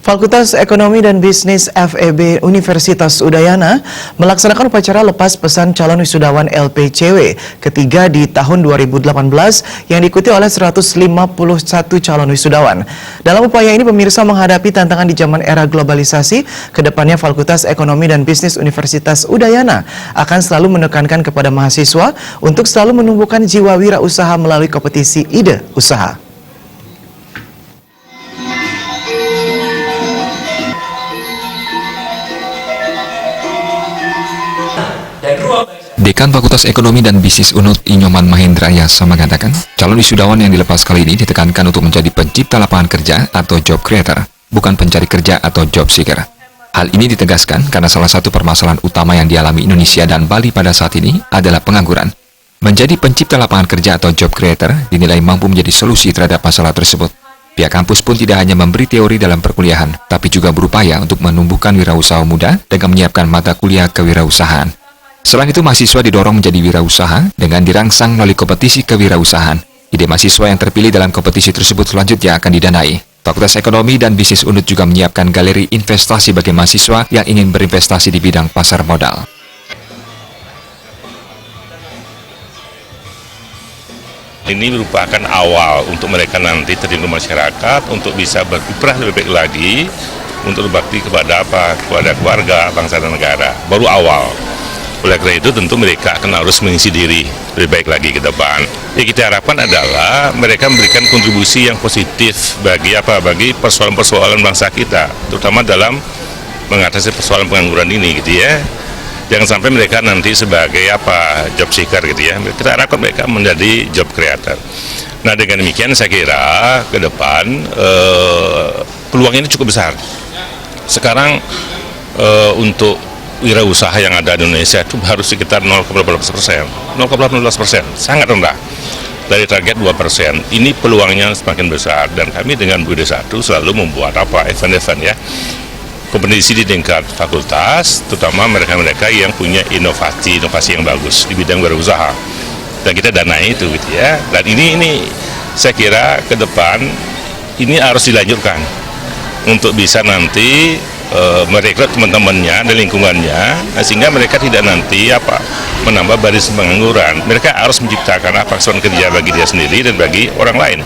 Fakultas Ekonomi dan Bisnis FEB Universitas Udayana melaksanakan upacara lepas pesan calon wisudawan LPCW ketiga di tahun 2018 yang diikuti oleh 151 calon wisudawan. Dalam upaya ini pemirsa menghadapi tantangan di zaman era globalisasi, kedepannya Fakultas Ekonomi dan Bisnis Universitas Udayana akan selalu menekankan kepada mahasiswa untuk selalu menumbuhkan jiwa wirausaha melalui kompetisi ide usaha. Dekan Fakultas Ekonomi dan Bisnis UNUD Inyoman Mahendra Yasa mengatakan, calon wisudawan yang dilepas kali ini ditekankan untuk menjadi pencipta lapangan kerja atau job creator, bukan pencari kerja atau job seeker. Hal ini ditegaskan karena salah satu permasalahan utama yang dialami Indonesia dan Bali pada saat ini adalah pengangguran. Menjadi pencipta lapangan kerja atau job creator dinilai mampu menjadi solusi terhadap masalah tersebut. Pihak kampus pun tidak hanya memberi teori dalam perkuliahan, tapi juga berupaya untuk menumbuhkan wirausaha muda dengan menyiapkan mata kuliah kewirausahaan. Selain itu, mahasiswa didorong menjadi wirausaha dengan dirangsang melalui kompetisi kewirausahaan. Ide mahasiswa yang terpilih dalam kompetisi tersebut selanjutnya akan didanai. Fakultas Ekonomi dan Bisnis UNUD juga menyiapkan galeri investasi bagi mahasiswa yang ingin berinvestasi di bidang pasar modal. Ini merupakan awal untuk mereka nanti terjun masyarakat untuk bisa berkiprah lebih baik lagi untuk berbakti kepada kepada keluarga, bangsa dan negara. Baru awal. Oleh karena itu tentu mereka akan harus mengisi diri lebih baik lagi ke depan. Yang kita harapkan adalah mereka memberikan kontribusi yang positif bagi persoalan-persoalan bangsa kita, terutama dalam mengatasi persoalan pengangguran ini gitu ya. Jangan sampai mereka nanti sebagai job seeker gitu ya. Kita harapkan mereka menjadi job creator. Nah, dengan demikian saya kira ke depan peluang ini cukup besar. Sekarang untuk wirausaha yang ada di Indonesia itu harus sekitar 0,12%, 0,12%, sangat rendah dari target 2%. Ini peluangnya semakin besar dan kami dengan BUD1 selalu membuat event-event ya, kompetisi di tingkat fakultas, terutama mereka-mereka yang punya inovasi yang bagus di bidang wirausaha dan kita danai itu gitu ya. Dan ini saya kira ke depan ini harus dilanjutkan untuk bisa nanti merekrut teman-temannya dan lingkungannya, sehingga mereka tidak nanti menambah baris pengangguran. Mereka harus menciptakan kesempatan kerja bagi dia sendiri dan bagi orang lain.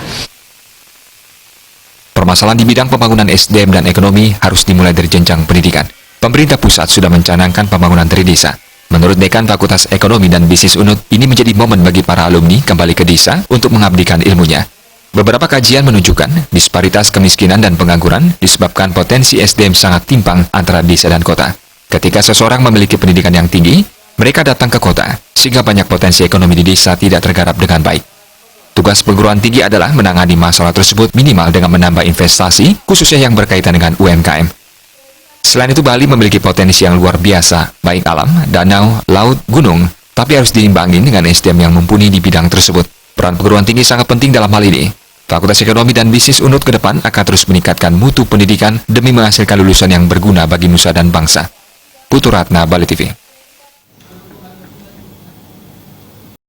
Permasalahan di bidang pembangunan SDM dan ekonomi harus dimulai dari jenjang pendidikan. Pemerintah pusat sudah mencanangkan pembangunan dari desa. Menurut Dekan Fakultas Ekonomi dan Bisnis UNUD, ini menjadi momen bagi para alumni kembali ke desa untuk mengabdikan ilmunya. Beberapa kajian menunjukkan disparitas kemiskinan dan pengangguran disebabkan potensi SDM sangat timpang antara desa dan kota. Ketika seseorang memiliki pendidikan yang tinggi, mereka datang ke kota, sehingga banyak potensi ekonomi di desa tidak tergarap dengan baik. Tugas perguruan tinggi adalah menangani masalah tersebut minimal dengan menambah investasi, khususnya yang berkaitan dengan UMKM. Selain itu, Bali memiliki potensi yang luar biasa, baik alam, danau, laut, gunung, tapi harus diimbangi dengan SDM yang mumpuni di bidang tersebut. Peran perguruan tinggi sangat penting dalam hal ini. Fakultas Ekonomi dan Bisnis UNUD ke depan akan terus meningkatkan mutu pendidikan demi menghasilkan lulusan yang berguna bagi nusa dan bangsa. Putu Ratna, Bali TV.